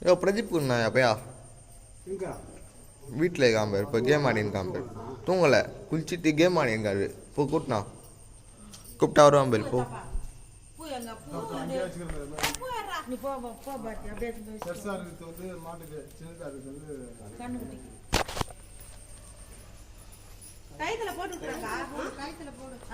Yo, Pradeep kunna ya paya. வீட்டில் இருக்கான் பேர் இப்போ கேம் ஆடின்னுக்கான் பேர் தூங்கலை குளிச்சுட்டு கேம் ஆடின்னுக்காரு இப்போ கூட்டினா கூப்பிட்டா வருவான் பேர் இப்போ கைத்துல போட்டு